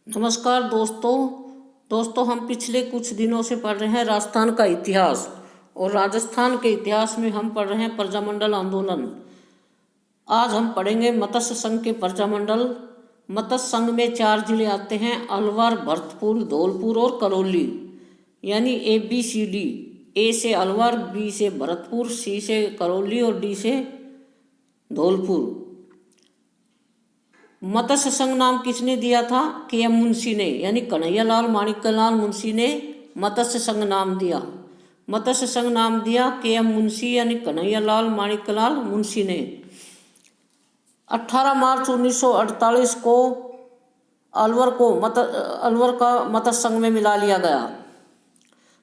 नमस्कार दोस्तों हम पिछले कुछ दिनों से पढ़ रहे हैं राजस्थान का इतिहास। और राजस्थान के इतिहास में हम पढ़ रहे हैं प्रजामंडल आंदोलन। आज हम पढ़ेंगे मत्स्य संघ के प्रजामंडल। मत्स्य संघ में 4 जिले आते हैं: अलवर, भरतपुर, धौलपुर और करौली, यानी ABCD। ए से अलवर, बी से भरतपुर, सी से करौली और डी से धौलपुर। मत्स्य संघ नाम किसने दिया था? KM मुंशी ने, यानी कन्हैयालाल माणिक्यलाल मुंशी ने मत्स्य संघ नाम दिया। मत्स्य संघ नाम दिया KM मुंशी, यानी कन्हैयालाल माणिक्यलाल मुंशी ने। 18 मार्च 1948 को अलवर का मत्स्य संघ में मिला लिया गया।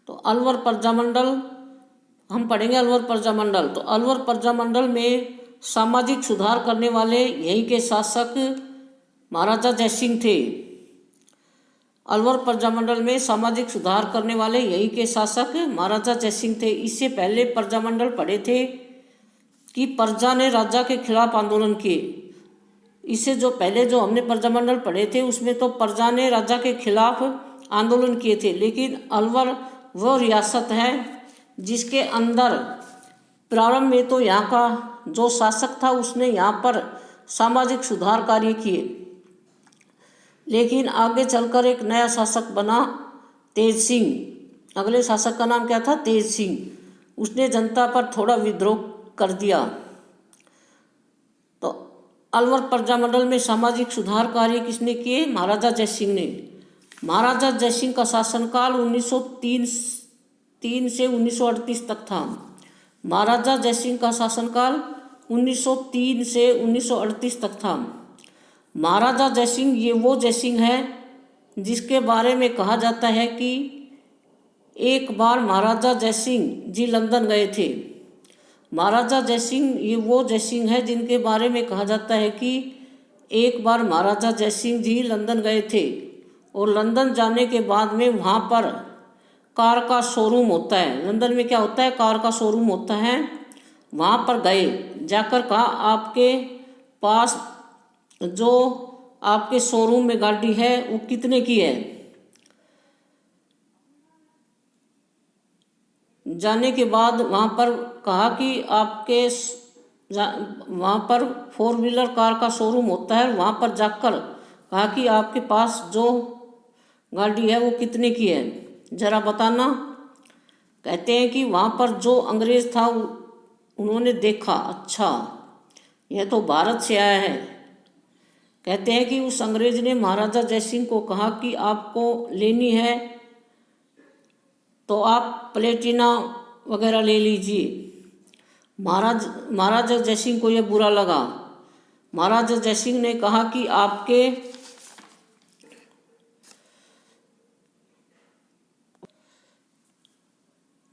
तो अलवर प्रजामंडल हम पढ़ेंगे। अलवर प्रजामंडल, तो अलवर प्रजामंडल में सामाजिक सुधार करने वाले यहीं के शासक महाराजा जयसिंह थे। अलवर प्रजामंडल में सामाजिक सुधार करने वाले यहीं के शासक महाराजा जयसिंह थे। इससे पहले प्रजामंडल पढ़े थे कि प्रजा ने राजा के खिलाफ आंदोलन किए। इससे जो पहले जो हमने प्रजामंडल पढ़े थे उसमें तो प्रजा ने राजा के खिलाफ आंदोलन किए थे। लेकिन अलवर वह रियासत है जिसके अंदर प्रारंभ में तो यहाँ का जो शासक था उसने यहाँ पर सामाजिक सुधार कार्य किए। लेकिन आगे चलकर एक नया शासक बना, तेज सिंह। अगले शासक का नाम क्या था? तेज सिंह। उसने जनता पर थोड़ा विद्रोह कर दिया। तो अलवर प्रजामंडल में सामाजिक सुधार कार्य किसने किए? महाराजा जयसिंह ने। महाराजा जयसिंह का शासनकाल 1903 से 1938 तक था। महाराजा जयसिंह का शासनकाल 1903 से 1938 तक था। महाराजा जयसिंह ये वो जयसिंह है जिसके बारे में कहा जाता है कि एक बार महाराजा जयसिंह जी लंदन गए थे। महाराजा जयसिंह ये वो जयसिंह है जिनके बारे में कहा जाता है कि एक बार महाराजा जयसिंह जी लंदन गए थे और लंदन जाने के बाद में वहाँ पर कार का शोरूम होता है। लंदन में क्या होता है? कार का शोरूम होता है। वहाँ पर गए, जाकर कहा आपके पास जो आपके शोरूम में गाड़ी है वो कितने की है? जाने के बाद वहाँ पर कहा कि वहाँ पर 4 व्हीलर कार का शोरूम होता है। वहाँ पर जाकर कहा कि आपके पास जो गाड़ी है वो कितने की है, ज़रा बताना। कहते हैं कि वहाँ पर जो अंग्रेज़ था उन्होंने देखा, अच्छा यह तो भारत से आया है। कहते हैं कि उस अंग्रेज ने महाराजा जयसिंह को कहा कि आपको लेनी है तो आप प्लेटिना वगैरह ले लीजिए। महाराजा जयसिंह को यह बुरा लगा। महाराजा जयसिंह ने कहा कि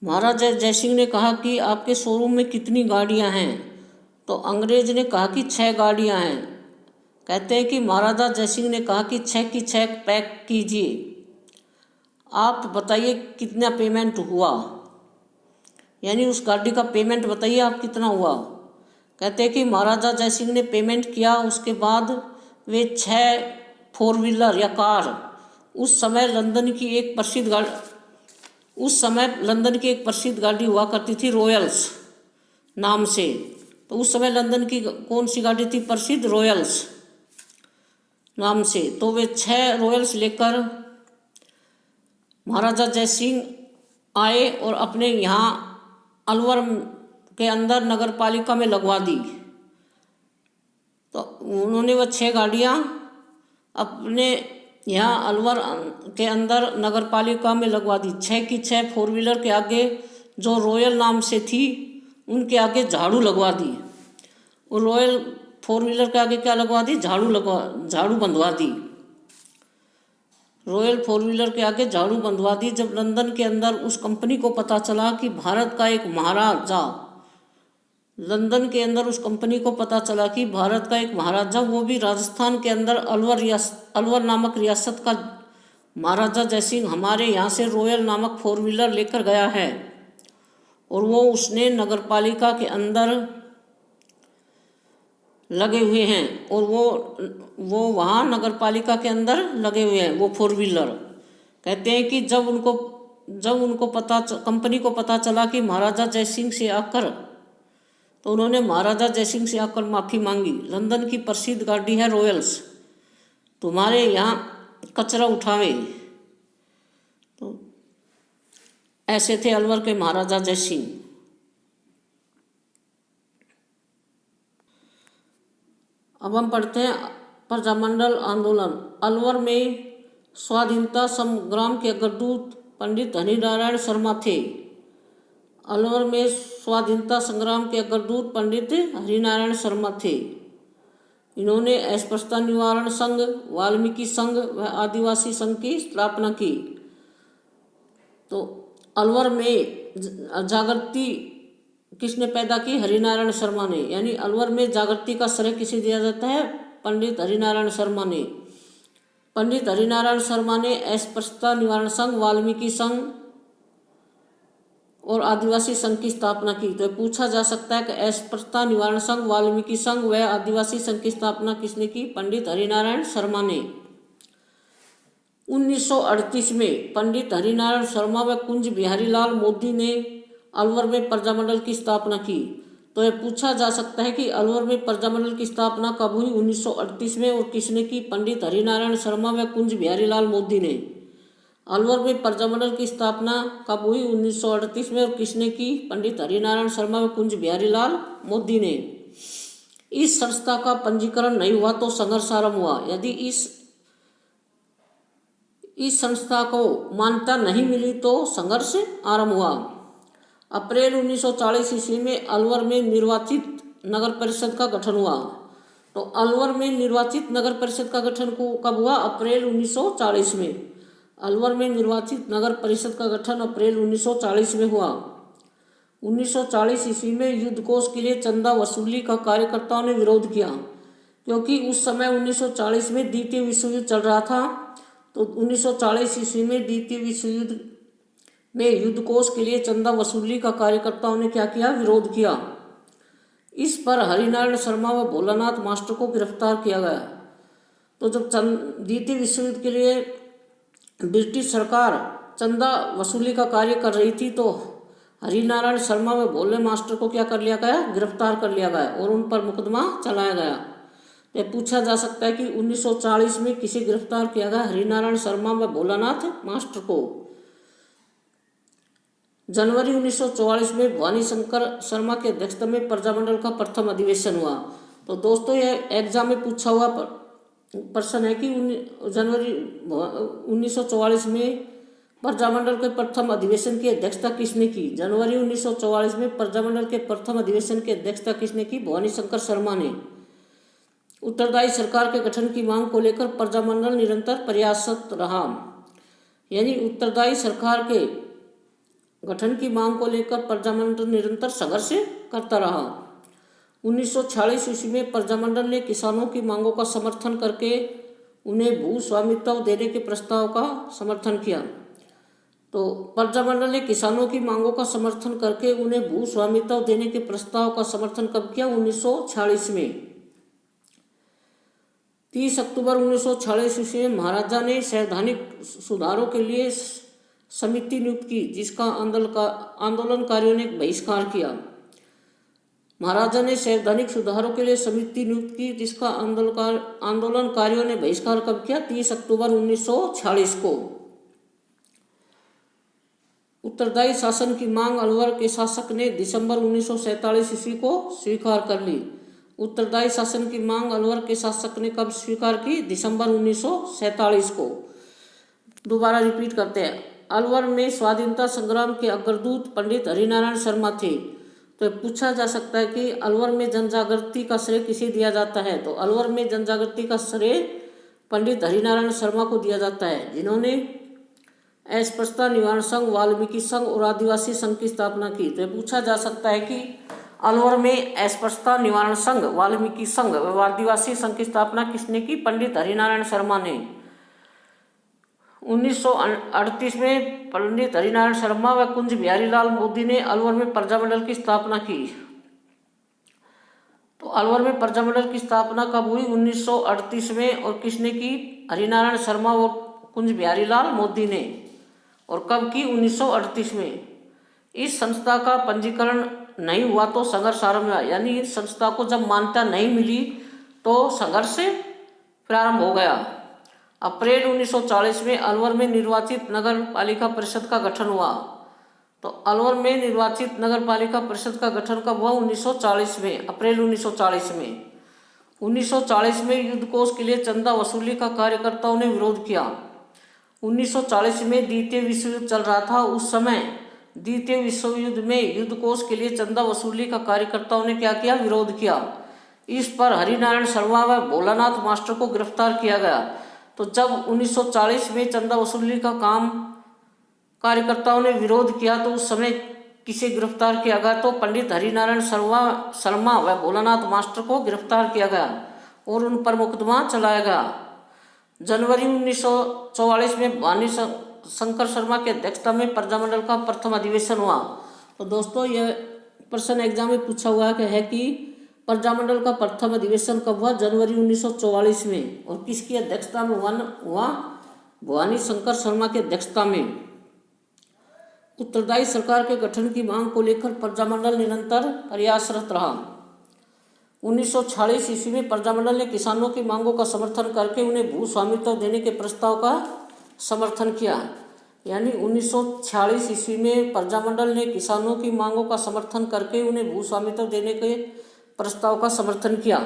महाराजा जयसिंह ने कहा कि आपके शोरूम में कितनी गाड़ियां हैं? तो अंग्रेज ने कहा कि 6 गाड़ियां हैं। कहते हैं कि महाराजा जयसिंह ने कहा कि 6 की 6 पैक कीजिए। आप बताइए कितना पेमेंट हुआ, यानी उस गाड़ी का पेमेंट बताइए आप कितना हुआ। कहते हैं कि महाराजा जयसिंह ने पेमेंट किया। उसके बाद वे 6 4 व्हीलर या कार, उस समय लंदन की एक प्रसिद्ध गाड़ी हुआ करती थी रॉयल्स नाम से। तो उस समय लंदन की कौन सी गाड़ी थी प्रसिद्ध? रॉयल्स नाम से। तो वे 6 रॉयल्स लेकर महाराजा जयसिंह आए और अपने यहाँ अलवर के अंदर नगर पालिका में लगवा दी। तो उन्होंने वह 6 गाड़ियाँ अपने यहाँ अलवर के अंदर नगर पालिका में लगवा दी। 6 की 6 4 व्हीलर के आगे जो रॉयल नाम से थी उनके आगे झाड़ू लगवा दी। और रॉयल 4 व्हीलर के आगे क्या लगवा दी? झाड़ू बंधवा दी। रॉयल 4 व्हीलर के आगे झाड़ू बंधवा दी। जब लंदन के अंदर उस कंपनी को पता चला कि भारत का एक महाराजा, लंदन के अंदर उस कंपनी को पता चला कि भारत का एक महाराजा, वो भी राजस्थान के अंदर अलवर नामक रियासत का महाराजा जयसिंह हमारे यहाँ से रॉयल नामक 4 व्हीलर लेकर गया है। और वो उसने नगर पालिका के अंदर लगे हुए हैं और वो वहाँ नगर पालिका के अंदर लगे हुए हैं वो 4 व्हीलर। कहते हैं कि जब उनको कंपनी को पता चला कि महाराजा जयसिंह से आकर, तो उन्होंने महाराजा जयसिंह से आकर माफ़ी मांगी। लंदन की प्रसिद्ध गाड़ी है रॉयल्स, तुम्हारे यहाँ कचरा उठावे। तो ऐसे थे अलवर के महाराजा जयसिंह। अब हम पढ़ते हैं प्रजामंडल आंदोलन। अलवर में स्वाधीनता संग्राम के अग्रदूत पंडित हरिनारायण शर्मा थे। अलवर में स्वाधीनता संग्राम के अग्रदूत पंडित हरिनारायण शर्मा थे। इन्होंने अस्पृश्यता निवारण संघ, वाल्मीकि संघ व आदिवासी संघ की स्थापना की। तो अलवर में जागृति किसने पैदा की? हरिनारायण शर्मा ने। यानी अलवर में जागृति का श्रेय किसे दिया जाता है? पंडित हरिनारायण शर्मा ने। पंडित हरिनारायण शर्मा ने अस्पृश्यता निवारण संघ, वाल्मीकि संघ और आदिवासी संघ की स्थापना की। तो पूछा जा सकता है कि अस्पृश्यता निवारण संघ, वाल्मीकि संघ व आदिवासी संघ की स्थापना किसने की? पंडित हरिनारायण शर्मा ने। 1938 में पंडित हरिनारायण शर्मा व कुंज बिहारी लाल मोदी ने अलवर में प्रजामंडल की स्थापना की। तो यह पूछा जा सकता है कि अलवर में प्रजामंडल की स्थापना कब हुई? 1938 में। और किसने की? पंडित हरिनारायण शर्मा व कुंज बिहारी लाल मोदी ने। अलवर में प्रजामंडल की स्थापना कब हुई? 1938 में। और किसने की? पंडित हरिनारायण शर्मा व कुंज बिहारी लाल मोदी ने। इस संस्था का पंजीकरण नहीं हुआ तो संघर्ष आरंभ हुआ। यदि इस संस्था को मान्यता नहीं मिली तो संघर्ष आरंभ हुआ। अप्रैल 1940 ईस्वी में अलवर में निर्वाचित नगर परिषद का गठन हुआ। तो अलवर में निर्वाचित नगर परिषद का गठन कब हुआ? अप्रैल 1940 में। अलवर में निर्वाचित नगर परिषद का गठन अप्रैल 1940 में हुआ। 1940 ईस्वी में युद्ध कोष के लिए चंदा वसूली का कार्यकर्ताओं ने विरोध किया, क्योंकि उस समय 1940 में द्वितीय विश्व युद्ध चल रहा था। तो 1940 ईस्वी में द्वितीय विश्व युद्ध में युद्ध कोष के लिए चंदा वसूली का कार्यकर्ताओं ने क्या किया? विरोध किया। इस पर हरिनारायण शर्मा व भोलानाथ मास्टर को गिरफ्तार किया गया। तो जब द्वितीय विश्व युद्ध के लिए ब्रिटिश सरकार चंदा वसूली का कार्य कर रही थी, तो हरिनारायण शर्मा व भोले मास्टर को क्या कर लिया गया? गिरफ्तार कर लिया गया और उन पर मुकदमा चलाया गया। तो पूछा जा सकता है कि 1940 में किसे गिरफ्तार किया गया? हरिनारायण शर्मा व भोलानाथ मास्टर को। जनवरी 1944 में भवानी शंकर शर्मा के अध्यक्षता में प्रजामंडल का प्रथम अधिवेशन हुआ। तो दोस्तों यह एग्जाम में पूछा हुआ प्रश्न है कि जनवरी 1944 में प्रजामंडल के प्रथम अधिवेशन की अध्यक्षता किसने की? जनवरी 1944 में प्रजामंडल के प्रथम अधिवेशन की अध्यक्षता किसने की? भवानी शंकर शर्मा ने। उत्तरदायी सरकार के गठन की मांग को लेकर प्रजामंडल निरंतर प्रयासरत रहा। यानी उत्तरदायी सरकार के गठन की मांग को लेकर प्रजामंडल निरंतर संघर्ष करता रहा। 1946 ईस्वी में प्रजामंडल ने किसानों की मांगों का समर्थन करके उन्हें भू स्वामित्व देने के प्रस्ताव का समर्थन किया। तो प्रजामंडल ने किसानों की मांगों का समर्थन करके उन्हें भू स्वामित्व देने के प्रस्ताव का समर्थन कब किया? 1946 में। 30 अक्टूबर 1946 ईस्वी में महाराजा ने संवैधानिक सुधारों के लिए समिति नियुक्त की, जिसका आंदोलनकारियों ने बहिष्कार किया। महाराजा ने संवैधानिक सुधारों के लिए समिति नियुक्त की, जिसका आंदोलनकारियों ने बहिष्कार कब किया? 30 अक्टूबर 1946 को। उत्तरदायी शासन की मांग अलवर के शासक ने दिसंबर 1947 ईस्वी को स्वीकार कर ली। उत्तरदायी शासन की मांग अलवर के शासक ने कब स्वीकार की? दिसंबर 1947 को। दोबारा रिपीट करते हैं। अलवर में स्वाधीनता संग्राम के अग्रदूत पंडित हरिनारायण शर्मा थे। तो पूछा जा सकता है कि अलवर में जनजागृति का श्रेय किसे दिया जाता है? तो अलवर में जनजागृति का श्रेय पंडित हरिनारायण शर्मा को दिया जाता है, जिन्होंने अस्पृश्यता निवारण संघ, वाल्मीकि संघ और आदिवासी संघ की स्थापना की। तो पूछा जा सकता है कि अलवर में अस्पृश्यता निवारण संघ, वाल्मीकि संघ व आदिवासी संघ की स्थापना किसने की? पंडित हरिनारायण शर्मा ने। 1938 में पंडित हरिनारायण शर्मा व कुंज बिहारी लाल मोदी ने अलवर में प्रजामंडल की स्थापना की। तो अलवर में प्रजामंडल की स्थापना कब हुई? 1938 में। और किसने की? हरिनारायण शर्मा और कुंज बिहारी लाल मोदी ने। और कब की? 1938 में। इस संस्था का पंजीकरण नहीं हुआ तो संघर्ष आरंभ हुआ, यानी इस संस्था को जब मान्यता नहीं मिली तो संघर्ष प्रारंभ हो गया। अप्रैल 1940 में अलवर में निर्वाचित नगर पालिका परिषद का गठन हुआ। तो अलवर में निर्वाचित नगर पालिका परिषद का गठन कब हुआ? 1940 में, अप्रैल 1940 में। 1940 में युद्ध कोष के लिए चंदा वसूली का कार्यकर्ताओं ने विरोध किया। 1940 में द्वितीय विश्व युद्ध चल रहा था। उस समय द्वितीय विश्व युद्ध में युद्ध कोष के लिए चंदा वसूली का कार्यकर्ताओं ने क्या किया? विरोध किया। इस पर हरिनारायण शर्मा व भोलानाथ मास्टर को गिरफ्तार किया गया। तो जब 1940 में चंदा वसूली का काम कार्यकर्ताओं ने विरोध किया तो उस समय किसे गिरफ्तार किया गया? तो पंडित हरिनारायण शर्मा व भोलानाथ मास्टर को गिरफ्तार किया गया और उन पर मुकदमा चलाया गया। जनवरी 1944 में भवानी शंकर शर्मा की अध्यक्षता में प्रजामंडल का प्रथम अधिवेशन हुआ। तो दोस्तों यह प्रश्न एग्जाम में पूछा हुआ है कि प्रजामंडल का प्रथम अधिवेशन कब हुआ? जनवरी 1944 में। और किसकी अध्यक्षता में हुआ? भवानी शंकर शर्मा की अध्यक्षता में। उत्तरदायी सरकार के गठन की मांग को लेकर प्रजामंडल निरंतर प्रयासरत रहा। 1946 ईस्वी में प्रजामंडल ने किसानों की मांगों का समर्थन करके उन्हें भू स्वामित्व देने के प्रस्ताव का समर्थन किया। यानी 1946 ईस्वी में प्रजामंडल ने किसानों की मांगों का समर्थन करके उन्हें भू स्वामित्व देने के प्रस्ताव का समर्थन किया।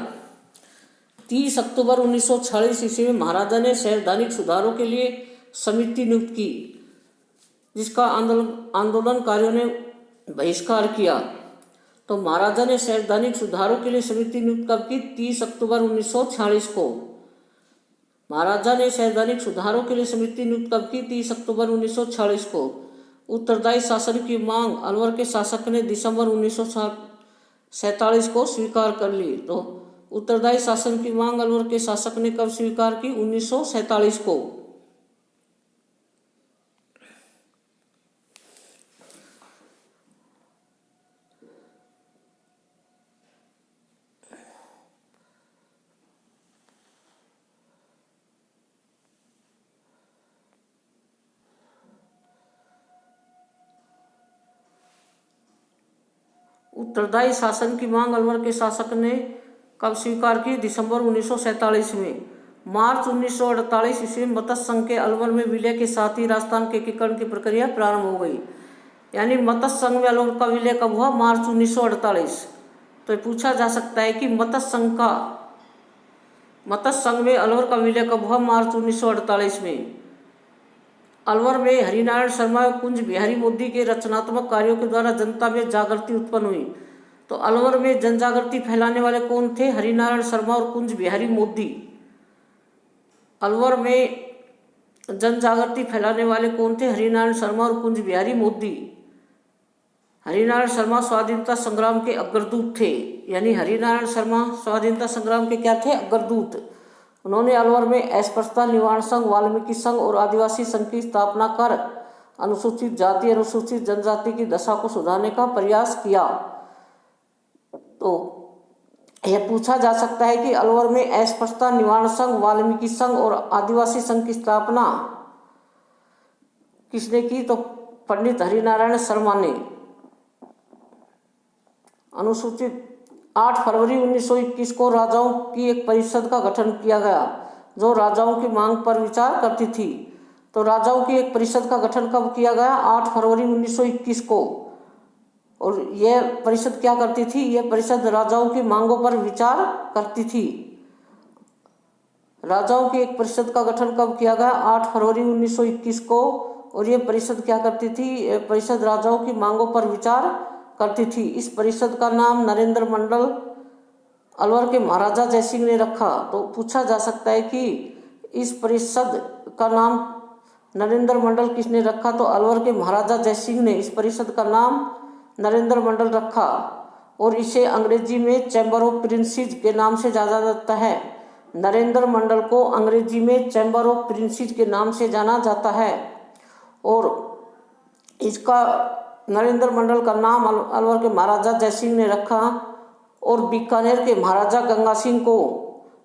30 अक्टूबर 1946 ईस्वी में महाराजा ने संवैधानिक सुधारों के लिए समिति नियुक्त की, जिसका आंदोलनकारियों ने बहिष्कार किया। तो महाराजा ने संवैधानिक सुधारों के लिए समिति नियुक्त कब की? 30 अक्टूबर 1946 को। महाराजा ने संवैधानिक सुधारों के लिए समिति नियुक्त कब की? 30 अक्टूबर 1946 को। उत्तरदायी शासन की मांग अलवर के शासक ने दिसंबर 1947 को स्वीकार कर ली। तो उत्तरदायी शासन की मांग अलवर के शासक ने कब स्वीकार की? 1947 को। उत्तरदायी शासन की मांग अलवर के शासक ने कब स्वीकार की? दिसंबर 1947 में। मार्च 1948 ईस्वी में मत्स्य संघ के अलवर में विलय के साथ ही राजस्थान के एकीकरण की प्रक्रिया प्रारंभ हो गई। यानी मत्स्य संघ में अलवर का विलय कब हुआ? मार्च 1948। तो पूछा जा सकता है कि मत्स्य संघ में अलवर का विलय कब हुआ? मार्च 1948 में। अलवर में हरिनारायण शर्मा और कुंज बिहारी मोदी के रचनात्मक कार्यों के द्वारा जनता में जागृति उत्पन्न हुई। तो अलवर में जन जागृति फैलाने वाले कौन थे? हरिनारायण शर्मा और कुंज बिहारी मोदी। अलवर में जन जागृति फैलाने वाले कौन थे? हरिनारायण शर्मा और कुंज बिहारी मोदी। हरिनारायण शर्मा स्वाधीनता संग्राम के अग्रदूत थे। यानी हरिनारायण शर्मा स्वाधीनता संग्राम के क्या थे? अग्रदूत। उन्होंने अलवर में अस्पृश्यता निवारण संघ, वाल्मीकि संघ और आदिवासी संघ की स्थापना कर अनुसूचित जाति, अनुसूचित जनजाति की दशा को सुधारने का प्रयास किया। तो यह पूछा जा सकता है कि अलवर में अस्पृश्यता निवारण संघ, वाल्मीकि संघ और आदिवासी संघ की स्थापना किसने की? तो पंडित हरिनारायण शर्मा ने। अनुसूचित 8 फरवरी 1921 को राजाओं की एक परिषद का गठन किया गया जो राजाओं की मांग पर विचार करती थी। तो राजाओं की एक परिषद का गठन कब किया गया? 8 फरवरी 1921 को। और यह परिषद क्या करती थी? यह परिषद राजाओं की मांगों पर विचार करती थी। राजाओं की एक परिषद का गठन कब किया गया? 8 फरवरी 1921 को। और यह परिषद क्या करती थी? परिषद राजाओं की मांगों पर विचार करती थी। इस परिषद का नाम नरेंद्र मंडल अलवर के महाराजा जयसिंह ने रखा। तो पूछा जा सकता है कि इस परिषद का नाम नरेंद्र मंडल किसने रखा? तो अलवर के महाराजा जयसिंह ने इस परिषद का नाम नरेंद्र मंडल रखा। और इसे अंग्रेजी में चैम्बर ऑफ प्रिंसेस के नाम से जाना जाता है। नरेंद्र मंडल को अंग्रेजी में चैम्बर ऑफ प्रिंसेस के नाम से जाना जाता है। और इसका नरेंद्र मंडल का नाम अलवर के महाराजा जयसिंह ने रखा। और बीकानेर के महाराजा गंगा सिंह को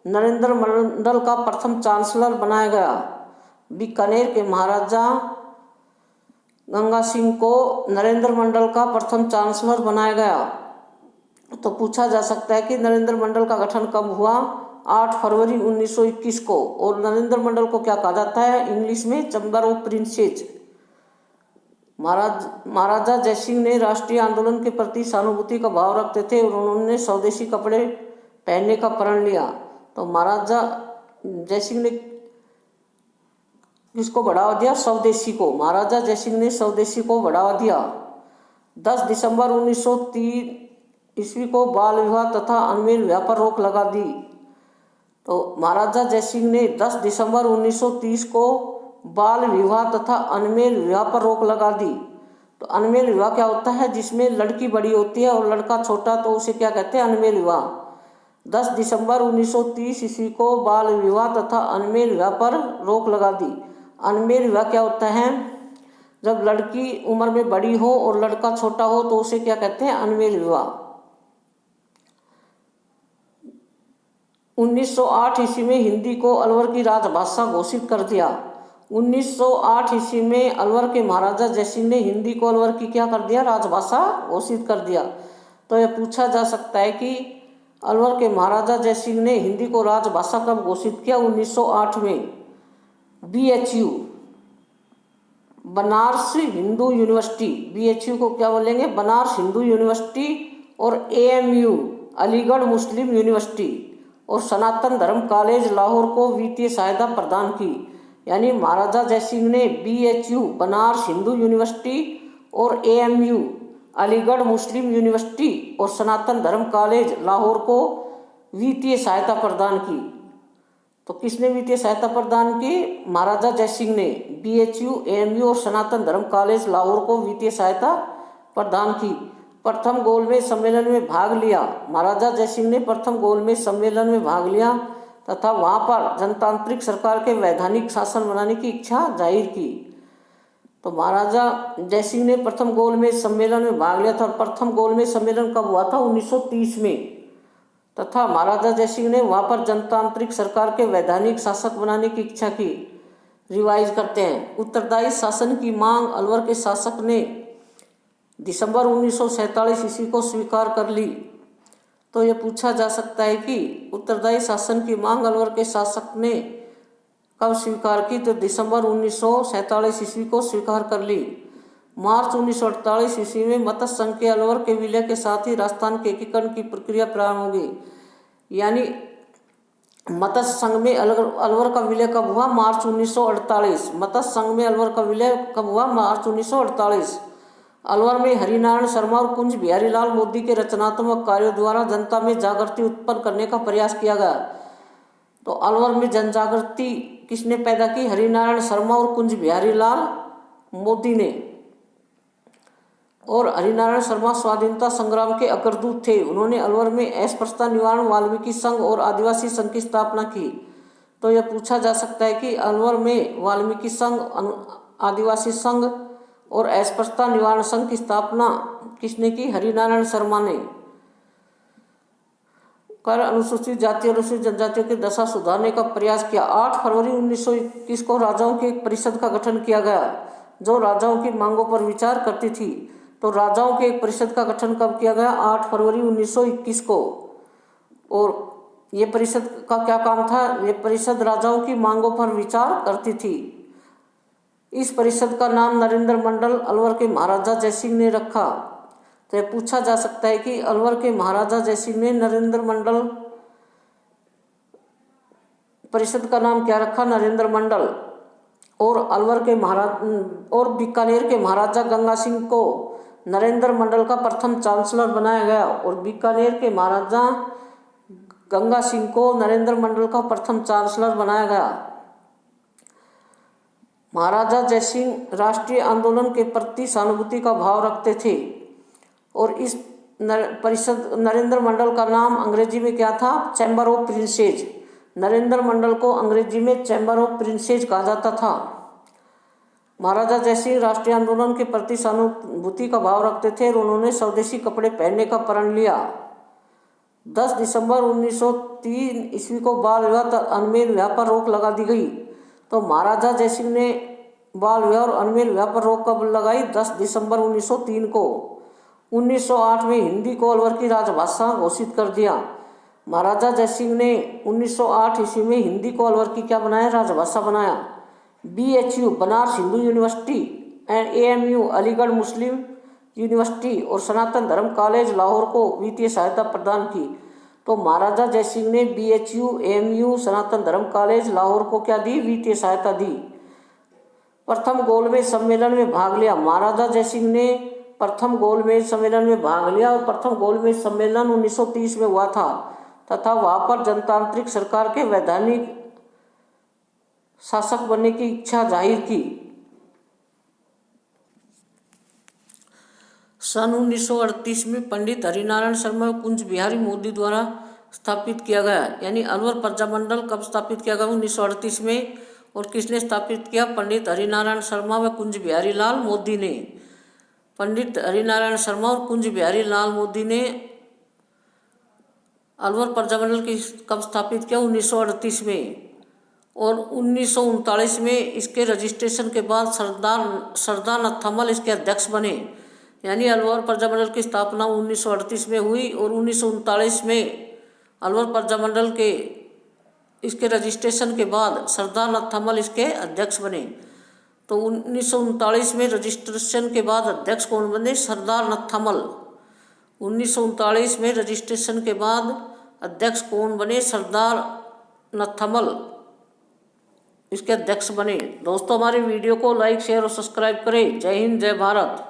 नरेंद्र मंडल का प्रथम चांसलर बनाया गया। बीकानेर के महाराजा गंगा सिंह को नरेंद्र मंडल का प्रथम चांसलर बनाया गया। तो पूछा जा सकता है कि नरेंद्र मंडल का गठन कब हुआ? 8 फरवरी 1921 को। और नरेंद्र मंडल को क्या कहा जाता है इंग्लिश में? Chamber of princes. Maharaja Jaisingh ने राष्ट्रीय आंदोलन के प्रति सहानुभूति का भाव रखते थे और उन्होंने स्वदेशी कपड़े पहनने का प्रण लिया। तो महाराजा जयसिंह ने किसको बढ़ावा दिया? स्वदेशी को। महाराजा जयसिंह ने स्वदेशी को बढ़ावा दिया। 10 दिसंबर 1903 ईस्वी को बाल विवाह तथा अनमेल विवाह पर रोक लगा दी। तो महाराजा जयसिंह ने 10 दिसंबर 1930 को बाल विवाह तथा अनमेल विवाह पर रोक लगा दी। तो अनमेल विवाह क्या होता है? जिसमें लड़की बड़ी होती है और लड़का छोटा, तो उसे क्या कहते हैं? अनमेल विवाह। 10 दिसंबर 1930 ईस्वी को बाल विवाह तथा अनमेल विवाह पर रोक लगा दी। अनमेल विवाह क्या होता है? जब लड़की उम्र में बड़ी हो और लड़का छोटा हो तो उसे क्या कहते हैं? अनमेल विवाह। 1908 ईस्वी में हिंदी को अलवर की राजभाषा घोषित कर दिया। 1908 ईस्वी में अलवर के महाराजा जयसिंह ने हिंदी को अलवर की क्या कर दिया? राजभाषा घोषित कर दिया। तो यह पूछा जा सकता है कि अलवर के महाराजा जयसिंह ने हिंदी को राजभाषा कब घोषित किया? 1908 में। BHU Banaras Hindu university, BHU को क्या बोलेंगे? बनारस हिंदू यूनिवर्सिटी, और AMU अलीगढ़ मुस्लिम यूनिवर्सिटी और सनातन धर्म कॉलेज लाहौर को वित्तीय सहायता प्रदान की। यानी महाराजा जयसिंह ने BHU बनारस हिंदू यूनिवर्सिटी और AMU अलीगढ़ मुस्लिम यूनिवर्सिटी और सनातन धर्म कॉलेज लाहौर को वित्तीय सहायता प्रदान की। तो किसने वित्तीय सहायता प्रदान की? महाराजा जयसिंह ने। BHU, AMU और सनातन धर्म कॉलेज लाहौर को वित्तीय सहायता प्रदान की। प्रथम गोलमेज सम्मेलन में भाग लिया। महाराजा जयसिंह ने प्रथम गोलमेज सम्मेलन में भाग लिया तथा वहां पर जनतांत्रिक सरकार के वैधानिक शासन बनाने की इच्छा जाहिर की। तो महाराजा जयसिंह ने प्रथम गोलमेज सम्मेलन में भाग लिया था। प्रथम गोलमेज सम्मेलन कब हुआ था? 1930 में। तथा महाराजा जयसिंह ने वहां पर जनतांत्रिक सरकार के वैधानिक शासक बनाने की इच्छा की। रिवाइज करते हैं। उत्तरदायी शासन की मांग अलवर के शासक ने दिसंबर 1947 ईस्वी को स्वीकार कर ली। तो यह पूछा जा सकता है कि उत्तरदायी शासन की मांग अलवर के शासक ने कब स्वीकार की? तो दिसंबर 1947 ईस्वी को स्वीकार कर ली। मार्च 1948 ईस्वी में मत्स्य संघ के अलवर के विलय के साथ ही राजस्थान के एकीकरण की प्रक्रिया प्रारंभ हो गई। यानी मत्स्य संघ में अलवर का विलय कब हुआ? मार्च 1948। मत्स्य संघ में अलवर का विलय कब हुआ? मार्च 1948। अलवर में हरिनारायण शर्मा और कुंज बिहारी लाल मोदी के रचनात्मक कार्यों द्वारा जनता में जागृति उत्पन्न करने का प्रयास किया गया। तो अलवर में जन जागृति किसने पैदा की? हरिनारायण शर्मा और कुंज बिहारी लाल मोदी ने। और हरिनारायण शर्मा स्वाधीनता संग्राम के अग्रदूत थे। उन्होंने अलवर में अस्पृश्यता निवारण वाल्मीकि संघ और आदिवासी संघ की स्थापना की। तो यह पूछा जा सकता है कि अलवर में वाल्मीकि संघ, आदिवासी संघ और अस्पृश्यता निवारण संघ की स्थापना किसने की? हरिनारायण शर्मा ने। कर अनुसूचित जाति और अनुसूचित जनजातियों की दशा सुधारने का प्रयास किया। 8 फरवरी 1921 को राजाओं की एक परिषद का गठन किया गया जो राजाओं की मांगों पर विचार करती थी। तो राजाओं के एक परिषद का गठन कब किया गया? 8 फरवरी 1921 को। और ये परिषद का क्या काम था? ये परिषद राजाओं की मांगों पर विचार करती थी। इस परिषद का नाम नरेंद्र मंडल अलवर के महाराजा जयसिंह ने रखा। तो यह पूछा जा सकता है कि अलवर के महाराजा जयसिंह ने नरेंद्र मंडल परिषद का नाम क्या रखा? नरेंद्र मंडल। और अलवर के और बीकानेर के महाराजा गंगा सिंह को नरेंद्र मंडल का प्रथम चांसलर बनाया गया। और बीकानेर के महाराजा गंगा सिंह को नरेंद्र मंडल का प्रथम चांसलर बनाया गया। महाराजा जयसिंह राष्ट्रीय आंदोलन के प्रति सहानुभूति का भाव रखते थे और इस परिषद नरेंद्र मंडल का नाम अंग्रेजी में क्या था? Chamber of princes. Narendra Mandal को अंग्रेजी में चैम्बर ऑफ प्रिंसेस कहा जाता था। महाराजा जयसिंह राष्ट्रीय आंदोलन के प्रति सहानुभूति का भाव रखते थे और उन्होंने स्वदेशी कपड़े पहनने का प्रण लिया। 10 दिसंबर 1903 ईस्वी को बाल विवाह तथा अनमेल विवाह पर रोक लगा दी गई। तो महाराजा जयसिंह ने बाल विवाह और अनमेल विवाह पर रोक कब लगाई? 10 दिसंबर 1903 को। 1908 में हिंदी को अलवर की राजभाषा घोषित कर दिया। महाराजा जयसिंह ने 1908 ईस्वी में हिंदी को अलवर की क्या बनाया? राजभाषा बनाया। BHU Banaras Hindu university and AMU Aligarh Muslim university और सनातन धर्म कॉलेज लाहौर को वित्तीय सहायता प्रदान की। तो महाराजा जयसिंह ने BHU AMU सनातन धर्म कॉलेज लाहौर को क्या दी? वित्तीय सहायता दी। प्रथम गोलमेज सम्मेलन में भाग लिया। महाराजा जयसिंह ने प्रथम गोलमेज सम्मेलन में भाग लिया और प्रथम गोलमेज सम्मेलन 1930 में हुआ था तथा वहाँ पर जनतांत्रिक सरकार के वैधानिक शासक बनने की इच्छा जाहिर की। सन 1938 में पंडित हरिनारायण शर्मा और कुंज बिहारी मोदी द्वारा स्थापित किया गया। यानी अलवर प्रजामंडल कब स्थापित किया गया? 1938 में। और किसने स्थापित किया? पंडित हरिनारायण शर्मा व कुंज बिहारी लाल मोदी ने। पंडित हरिनारायण शर्मा और कुंज बिहारी लाल मोदी ने अलवर प्रजामंडल की कब स्थापित किया? 1938 में। और 1939 में इसके रजिस्ट्रेशन के बाद सरदार नथमल इसके अध्यक्ष बने। यानी अलवर प्रजामंडल की स्थापना 1938 में हुई और 1939 में अलवर प्रजामंडल के इसके रजिस्ट्रेशन के बाद सरदार नथमल इसके अध्यक्ष बने। तो 1939 में रजिस्ट्रेशन के बाद अध्यक्ष कौन बने? सरदार नथमल। 1939 में रजिस्ट्रेशन के बाद अध्यक्ष कौन बने? सरदार नथमल इसके अध्यक्ष बने। दोस्तों, हमारे वीडियो को लाइक शेयर और सब्सक्राइब करें। जय हिंद, जय भारत।